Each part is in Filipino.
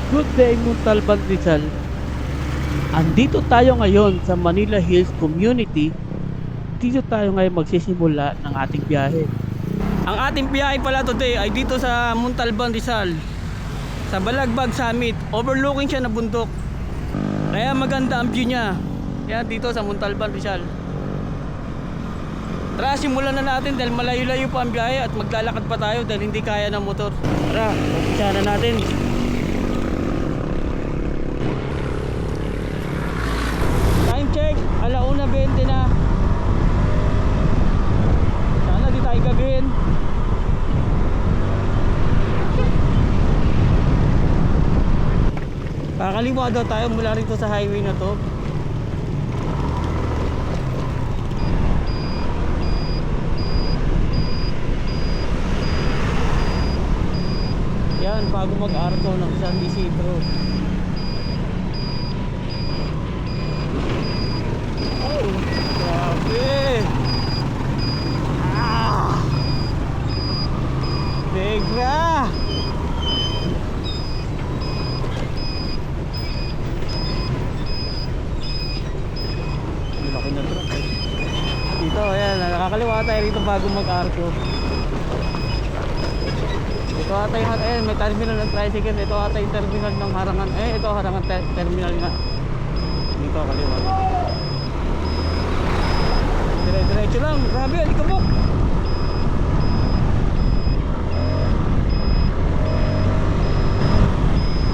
Good day, Muntalban Rizal. Andito tayo ngayon sa Manila Hills Community. Dito tayo ngayon magsisimula ng ating biyahe. Ang ating biyahe pala today ay dito sa Muntalban, Rizal, sa Balagbag Summit. Overlooking siya na bundok, kaya maganda ang view niya. Yan dito sa Muntalban, Rizal. Tara, simulan na natin dahil malayo-layo pa ang biyahe at maglalakad pa tayo dahil hindi kaya ng motor. Tara, umpisa na natin. Time check, 1:20 na. Sana di tayo gabihin. Kakaliwa daw tayo mula rito sa highway na to. Yan, bago mag-arko ng San Isidro. Oh, grabe. Degra. Laki na truck. Dito, ayan, nakakaliwa tayo rito bago mag-arko. Ito ata yung, may terminal ng tricycle. Ito ata yung terminal ng Harangan. Ito Harangan terminal nga. Dito, kaliwa. Dire-diretso lang. Grabe, alikabok.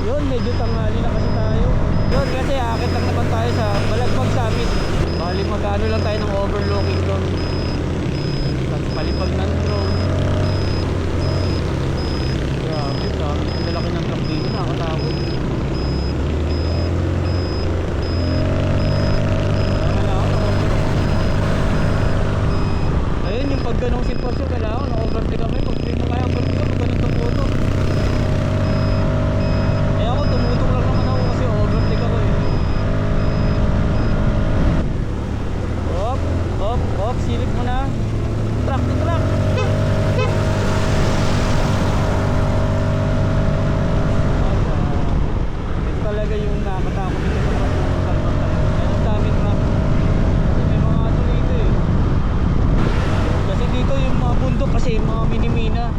Yun, medyo tanghali na kasi tayo. Yun, kasi akit lang naman tayo sa Balagbag Summit. Bali magkano lang tayo ng overlooking doon. Palipag ng drone. Grabe, dami. Lalaki ng truck dito, nakakatakot. Ayun, yung pag ganong sitwasyon, kailangan na-overtake kami. Pag di mo kaya overtake ka, pag ganun tumutok. Eh ako, tumutok lang naman ako kasi overtake ako eh. Op, silip mo na. Truck to truck. Ito talaga yung nakatakot dito sa Muntalban talaga. Ang dami truck. Kasi may mga ano dito eh. Kasi dito yung mga bundok kasi mga minimina.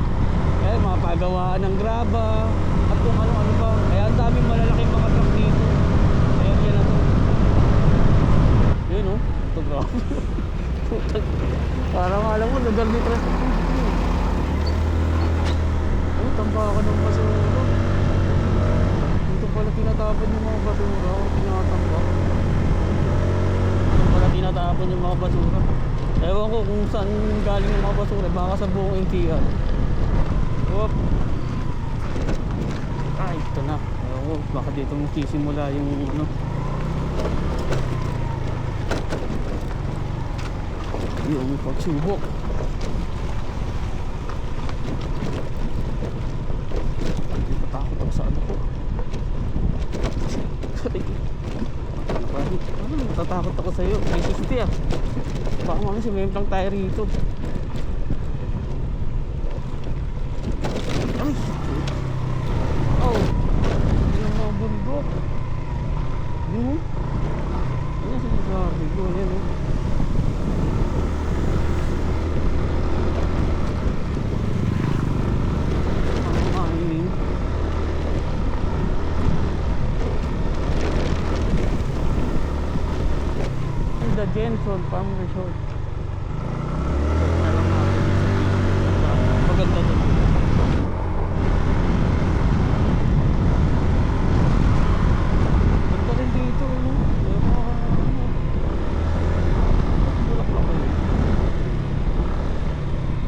Kaya mga pagawaan ng graba at kung ano-ano pa. Kaya ang daming malalaking mga truck dito. Ayan, yan na to. Yun oh, ito grabe. Parang alam mo, lugar ni truck. Oh, tambakan ng basura. Dito pala tinatapon yung mga basura. O tinatambak. Dito pala tinatapon yung mga basura. Ewan ko kung saan galing yung mga basura. Baka sa buong NTR. Whoop. Ito na. Ewan ko, baka dito magsisimula yung ano. Yung pagsubok. Natakot ako sa ano ko. Natatakot ako sa'yo. May 60 ah. Baka mamaya sumemplang tayo rito. Ay! Oh! Yan ang mga bundok. Yun? Yan sinasabi ko. Yan oh. doon, Palm Resort. Check na lang natin sa video. Maganda doon. Ganda rin dito, no? May mga bulaklak eh.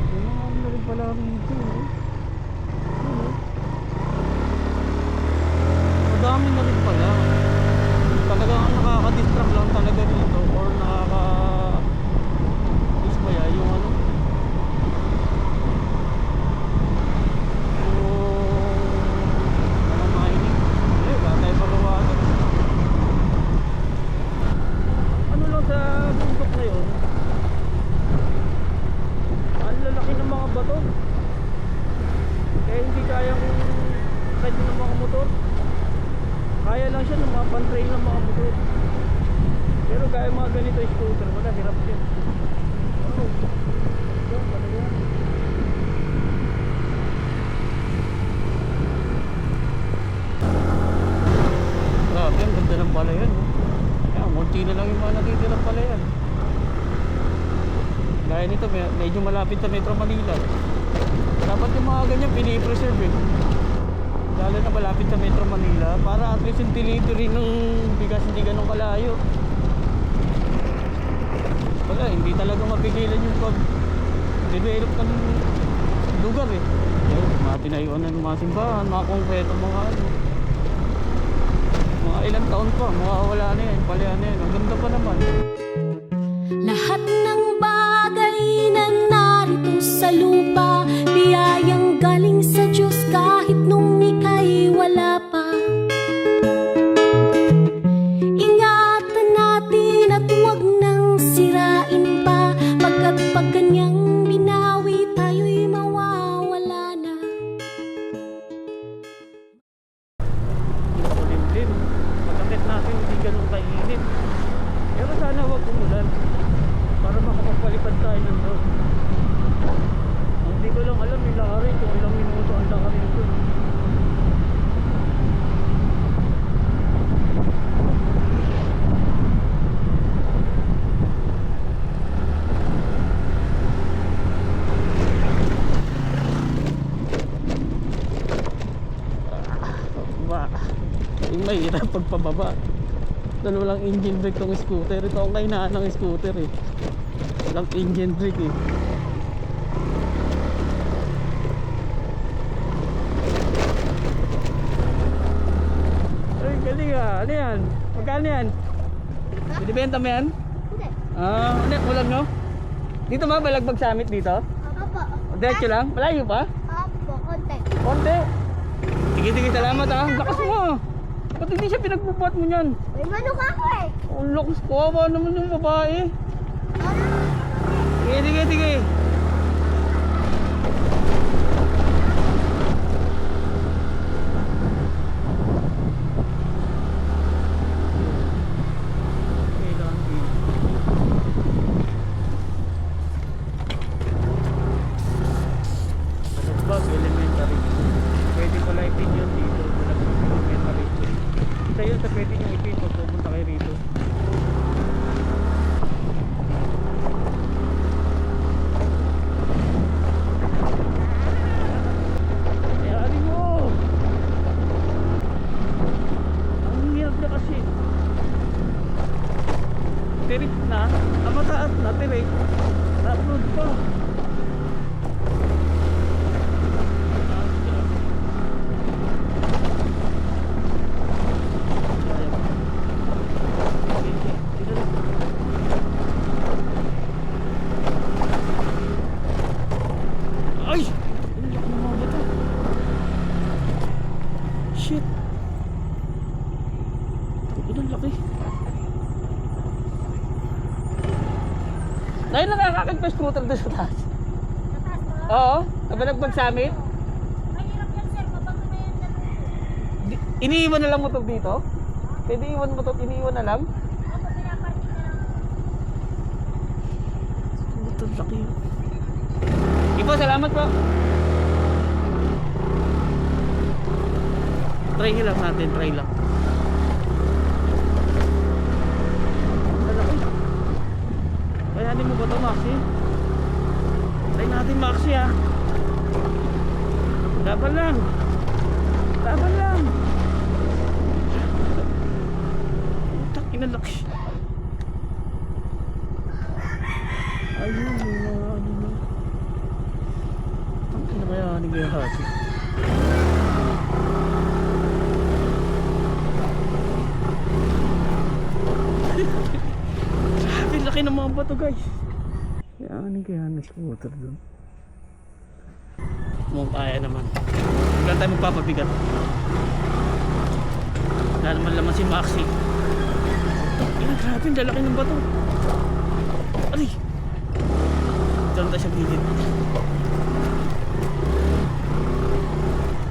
May mga ano rin pala rito, no? Madami na rin pala. Talagang ang nakaka-distract lang talaga dito or nakaka-dismaya yung ano, yung mga mining. Wala tayo magawa doon. Ano lang sa bundok na yun, ang lalaki ng mga bato, kaya hindi kayang kahit ng mga motor. Kaya lang siya ng mga pan-trail ng mga motor. Pero kaya mga ganito scooter, wala, hirap yan. Oh, ito talaga. Grabe, ang ganda ng palayan. Kaya, munti na lang yung mga natitirang palayan. Gaya nito, medyo malapit sa Metro Manila. Dapat yung mga ganyan pinipreserve eh. Lalo na malapit sa Metro Manila para at least yung delivery ng bigas hindi ganun kalayo. Wala, hindi talaga mapigilan yung pag-develop ng lugar eh. Mga tinayuan na ng mga simbahan, mga konkreto, mga ano. Mga ilang taon pa, mawawala na yan, palayan na yan. Ang ganda pa naman. Lahat ng bagay na narito sa lupa, biyayang galing sa Diyos kahit nung ika'y wala pa. Ingatan natin at huwag nang sirain pa, pagkat pag kanyang binawi tayo'y mawawala na. Makulimlim. Pagkakit natin hindi ganun kainit. Pero sana wag umulan para makapagpalipad tayo ng doon. Hindi ko lang alam yung lari kung ilang minuto ang lari nito. Yung mahirap pagpababa. Dalawa lang engine brake tong scooter. Ito ang kainaan ng scooter eh. Walang engine brake eh. Ay, galing ah. Ano yan? Magkano yan? Binibenta mo yan? Hindi. Ano yan? Ulam no? Dito ba? Balagbag Summit dito? Opo. Diretso lang? Malayo pa? Opo, konti. Konti. Sige, sige. Salamat ah. Lakas mo. Ba't hindi siya pinagbubuhat mo yan? May manok ako eh. Ang lakas ko. Kawawa naman yung babae. Sige, sige, sige. Balagbag Elementary. Pwede pala ipin yun dito. Balagbag Elementary. Ito yun sa pwede nyo ipin pag pupunta kayo rito. Ayari mo! Ang hirap na kasi. Tirik na. Ang mataas na tirik. Na-upload pa. Ay! Ang laki ng mga bato. Shit. Ang laki. Dahil nakakakit pa scooter doon sa taas. Oo, Balagbag Summit. Mahirap yan sir, kapag may Iniiwan na lang motor dito? Pwede iwan motor, iniiwan na lang? Opo, pinaparking na lang. Motor laki. Ipo, salamat po. Try lang natin, try lang. Ang laki. Kayanin mo ba ito, Maxi? Try natin, Maxi, ha? Laban lang. Laban lang. Putak, inalaki. Ayun, yung mga ano na. Ang kinakayanin ko yung hati. Grabe, laki ng mga bato, guys. Kaya na scooter doon. Kung kaya naman. Huwag tayo magpapabigat. Wala naman laman si Maxi. Grabe, ang lalaki ng bato. Aray! Diyan tayo sa gilid.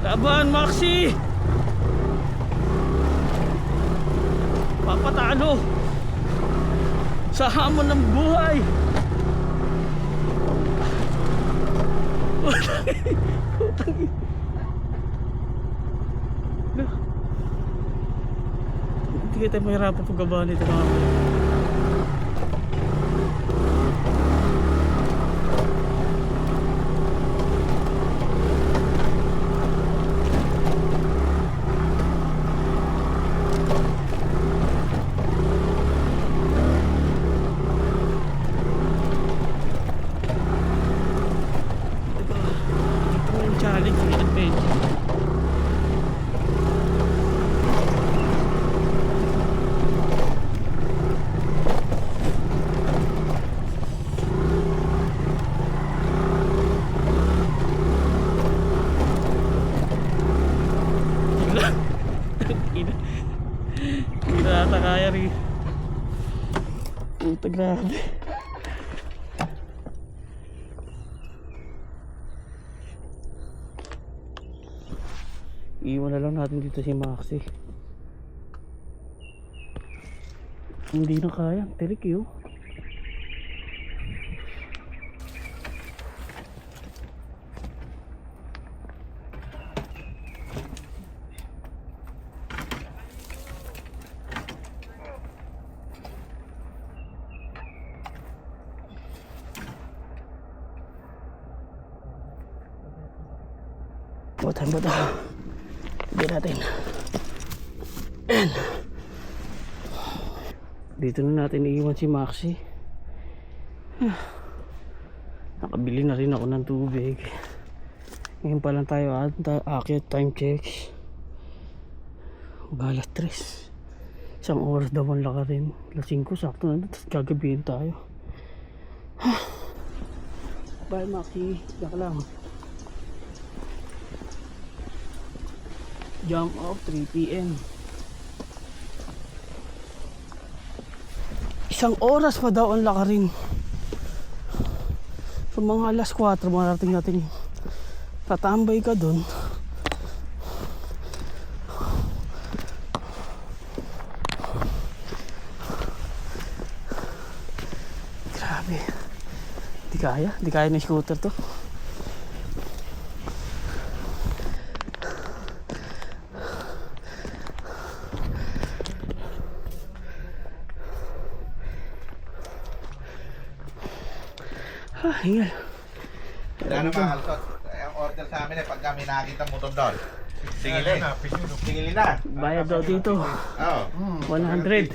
Laban, Maxi! Papatalo sa hamon ng buhay. Hindi kita mahirapan paggabahan nito, mga kapatid. Challenge and adventure. Hindi na ata kaya rin. Puta, grabe. Iwan na lang natin dito si Maxi. Hindi na kaya, tirik yun. Butan. Hindi natin. Ayan. Dito na natin iiwan si Maxi. Nakabili na rin ako ng tubig. Ngayon pa lang tayo aakyat, time checks. Mag alas 3. Isang oras daw ang lakarin. Alas 5 sakto na. Tapos gagabihin tayo. Bye, Maxi. Diyan ka lang. Jump off 3 PM. Isang oras pa daw ang lakarin. So mga alas 4 marating natin. Tatambay ka dun. Grabe. Di kaya ng scooter to. Hingal. Ano mahal to? Ang order sa amin pag kami nakakita motor doon. Singilin. Singilin na. Bayad daw dito. Oo. 100.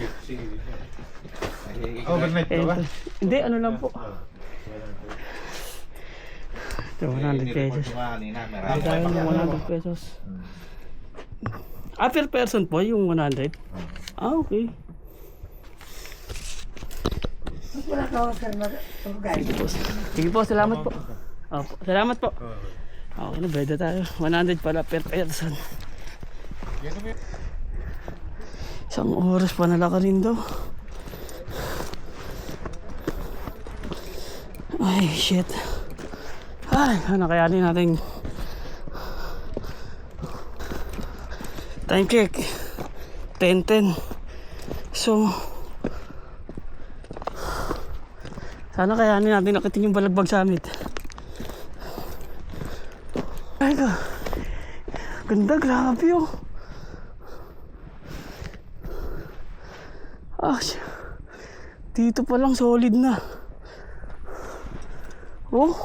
Overnight to ba? Hindi, ano lang po. Ito, 100 pesos. Hindi tayo ng 100 pesos. Per person po yung 100? Okay. Sige po, salamat po. Opo, salamat po. Okay na, beda tayo. 100 pala per person. Isang oras pa nalaka rin daw. Ay, shit. Ay, nakayanin natin. Time check 10:10. So sana kayanin natin nakitin yung Balagbag Summit. Ay ka, ganda, grabe oh. Dito pa lang solid na. Oh.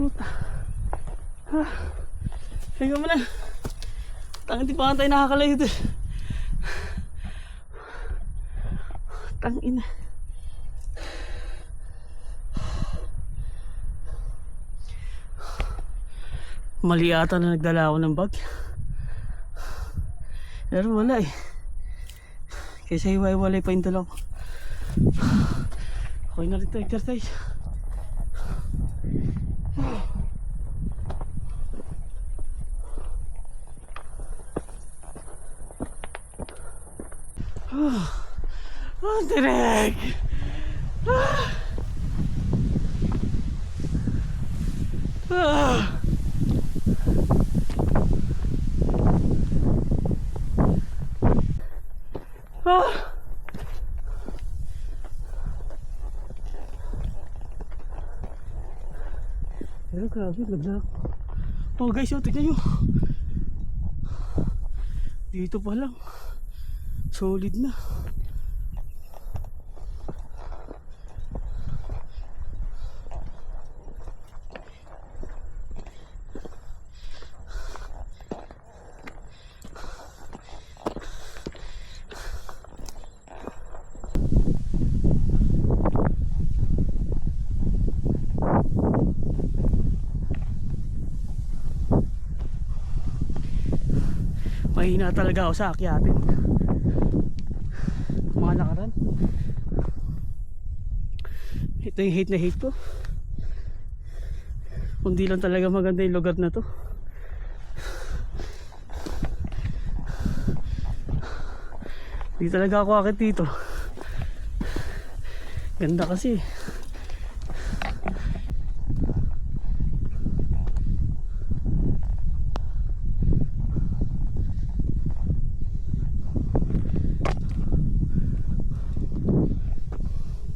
Puta. Higa mo na. Tangin, di pa tayo nakakalayo dito. Tangin. Mali ata na nagdala ako ng bag. Pero wala eh. Kaysa hiwa-hiwalay pa yung dala ko. Okay na rin ito, exercise. Direk! Pero grabe, laglag. Oh guys, oh, tignan nyo. Dito pa lang. Solid na. Mahina talaga ako sa akyatin. Mga lakaran. Ito yung hate na hate ko. Kundi lang talaga maganda yung lugar na to. Hindi talaga ako akit dito. Ganda kasi.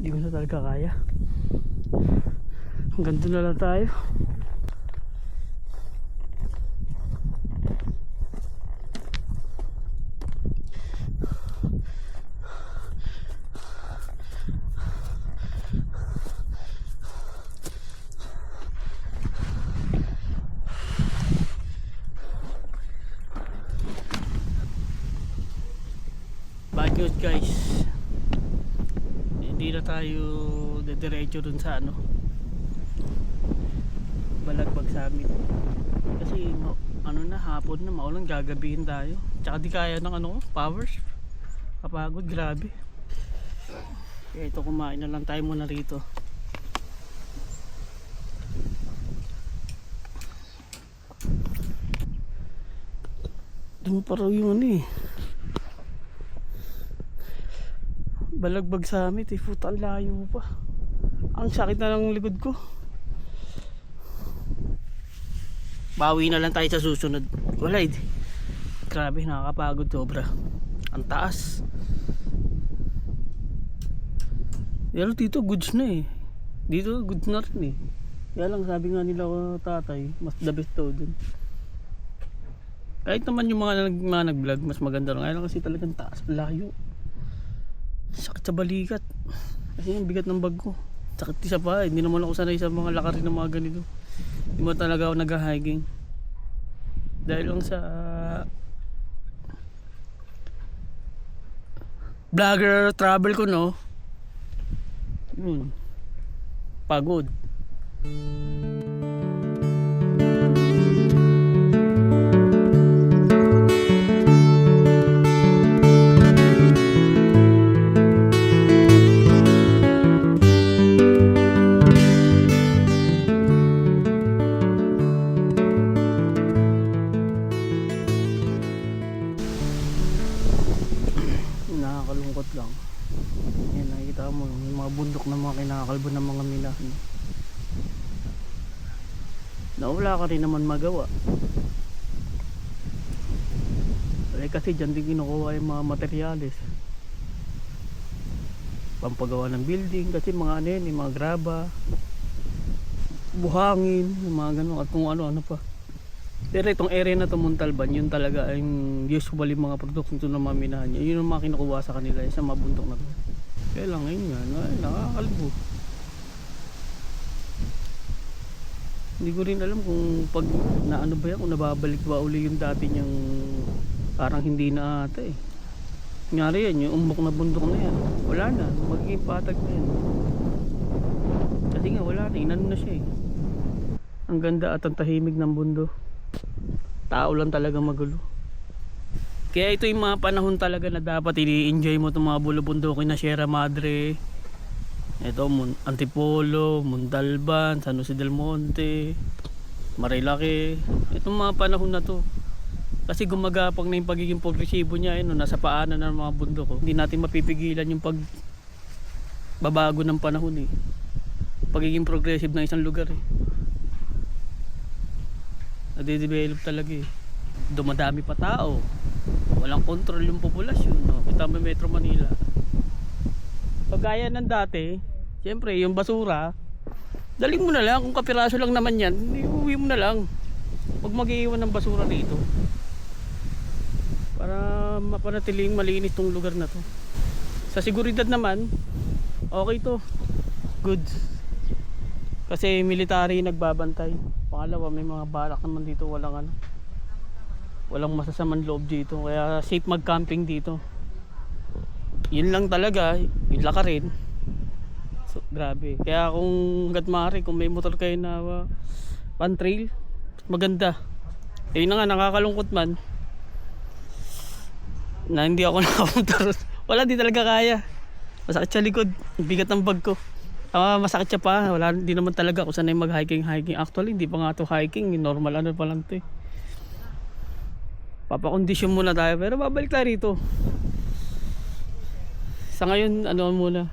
Hindi ko na talaga kaya. Hanggang doon na lang tayo. Bad news guys. Hindi na tayo dediretso dun sa ano, Balagbag Summit. Kasi ano na, hapon na, maulang gagabihin tayo. Tsaka di kaya ng ano, powers. Kapagod, grabe. Kaya ito, kumain na lang tayo muna rito. Doon pa raw yung ano eh, Balagbag Summit eh. Puta, ang layo pa. Ang sakit na ng likod ko. Bawi na lang tayo sa susunod. Wala eh. Grabe, nakakapagod sobra. Ang taas. Pero dito goods na eh. Dito goods na rin eh. Kaya lang sabi nga nila ko tatay, mas the best daw dun. Kahit naman yung mga nag-vlog, mas maganda rin. Kaya lang kasi talagang taas, layo. Sakit sa balikat. Kasi yung bigat ng bag ko. Sakit isa pa, hindi naman ako sanay sa mga lakarin ng mga ganito. Hindi mo talaga ako nag-hiking. Dahil lang sa vlogger travel ko, no? Pagod. Nakakalungkot lang. Yan, nakikita mo yung mga bundok na mga kinakakalbo ng mga minahan. Na wala ka rin naman magawa. Kasi dyan din kinukuha yung mga materyales. Pampagawa ng building. Kasi mga ano yun, yung mga graba, buhangin, yung mga ganun, at kung ano-ano pa. Pero itong area na to, Montalban, yun talaga yung usually mga produkto na maminahan niya. Yun ang mga kinukuha sa kanila sa mabundok na to. Kaya lang ngayon nga, nakakalbo. Hindi ko rin alam kung pag naano ba yan, kung nababalik ba uli yung dati niyang parang hindi na ata eh. Nangyari yan, yung umbok na bundok na yan. Wala na, magiging patag na yan. Kasi nga wala na, inano na siya eh. Ang ganda at ang tahimik ng bundok. Tao lang talaga magulo. Kaya ito yung mga panahon talaga na dapat i-enjoy mo itong mga bulubundukin na Sierra Madre. Ito, Antipolo, Montalban, San Jose del Monte, Marilake. Itong mga panahon na to. Kasi gumagapang na yung pagiging progresibo niya. Nasa paanan ng mga bundok. Hindi natin mapipigilan yung pagbabago ng panahon eh. Pagiging progressive ng isang lugar eh. Nade-develop talaga eh. Dumadami pa tao. Walang control yung populasyon. No? Kita mo Metro Manila. Pagaya ng dati, siyempre yung basura, daling mo na lang. Kung kapiraso lang naman yan, uwi mo na lang. Huwag mag-iiwan ng basura dito. Para mapanatiling malinis tong lugar na to. Sa seguridad naman, okay to. Good. Kasi military nagbabantay. Pangalawa, may mga balak naman dito, walang masasamang loob dito, kaya safe mag-camping dito. Yun lang talaga, yung lakarin. So, grabe. Kaya kung hanggat maaari, kung may motor kayo na pan-trail, maganda. Yun na nga, nakakalungkot man na hindi ako nakapunta ron. Wala, di talaga kaya. Masakit sa likod, bigat ng bag ko. Masakit siya pa, wala, hindi naman talaga kung sanay mag-hiking. Actually, hindi pa nga to hiking, normal ano pa lang to eh. Papakondisyon muna tayo, pero babalik tayo rito. Sa ngayon, ano muna,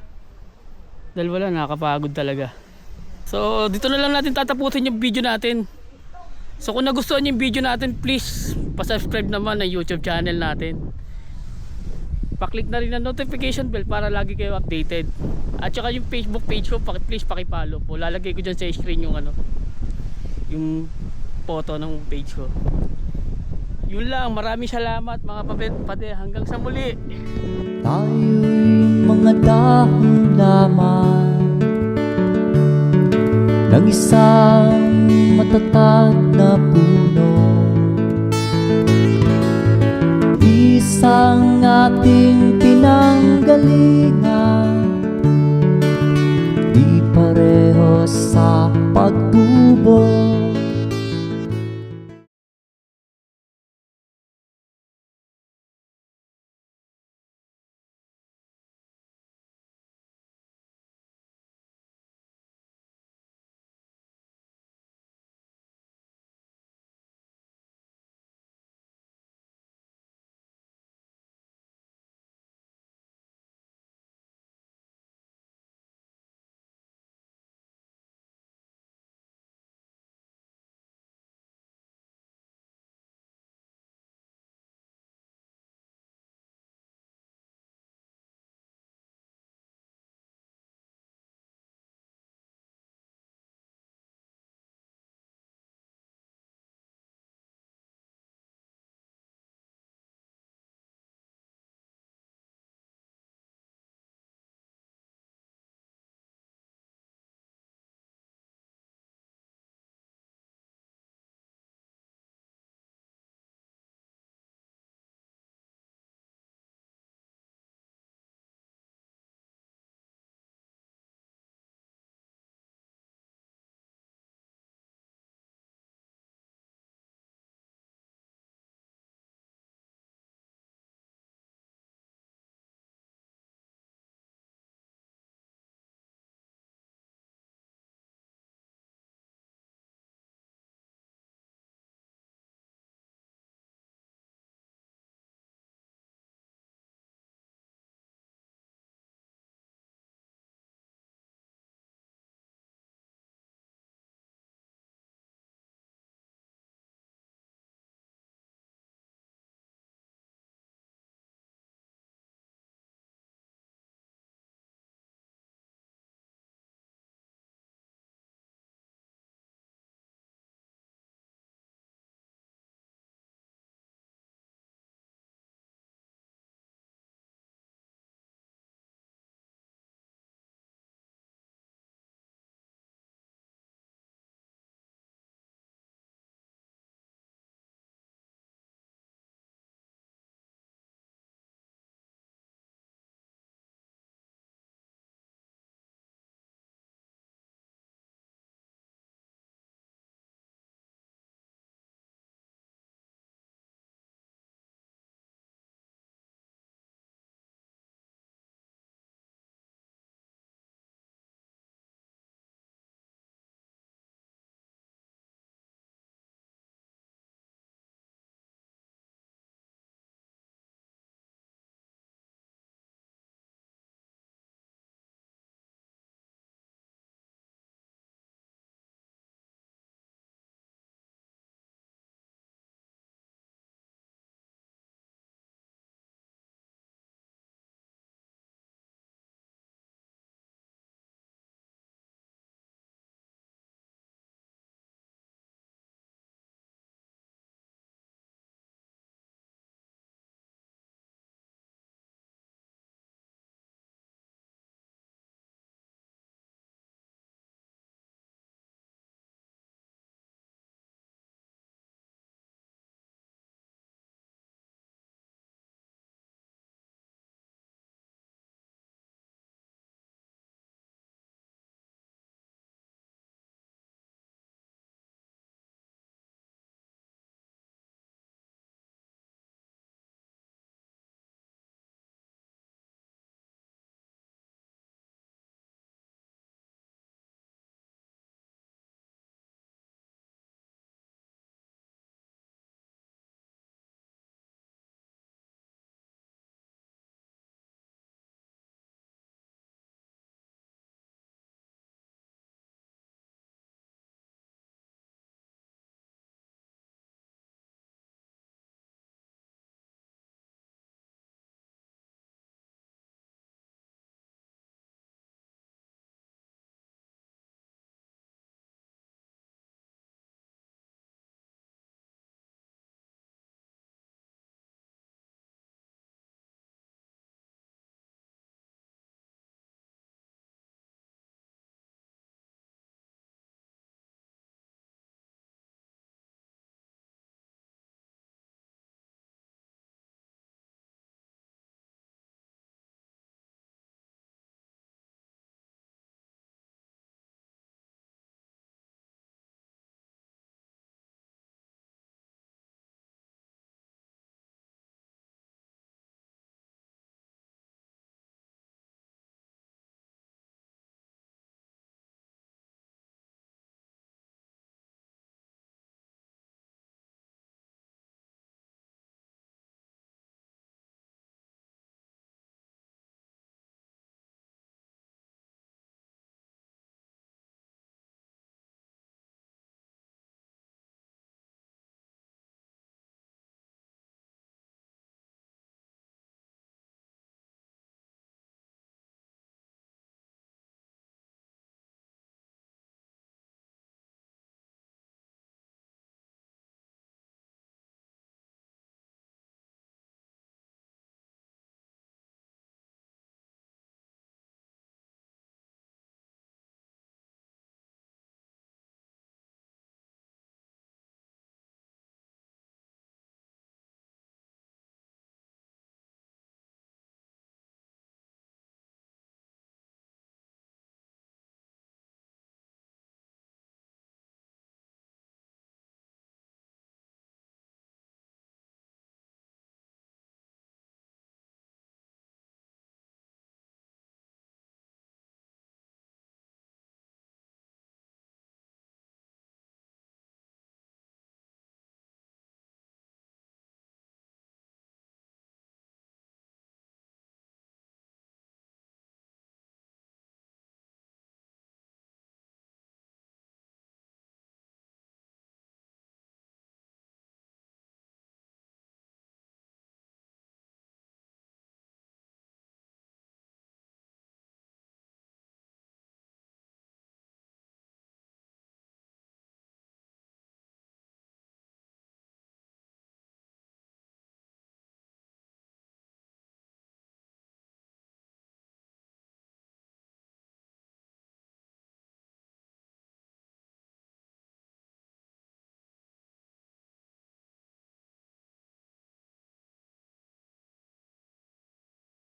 dahil wala, nakakapagod talaga. So, dito na lang natin tatapusin yung video natin. So, kung nagustuhan yung video natin, please, pasubscribe naman ng YouTube channel natin. Pa-click na rin ang notification bell para lagi kayo updated. At saka yung Facebook page ko, please paki-follow po. Lalagay ko dyan sa screen yung yung photo ng page ko. Yun lang, maraming salamat mga pade. Hanggang sa muli. Tayo'y mga dahon lamang ng isang matatag na puno. Isang ating pinanggalingan, di pareho sa pagtubo.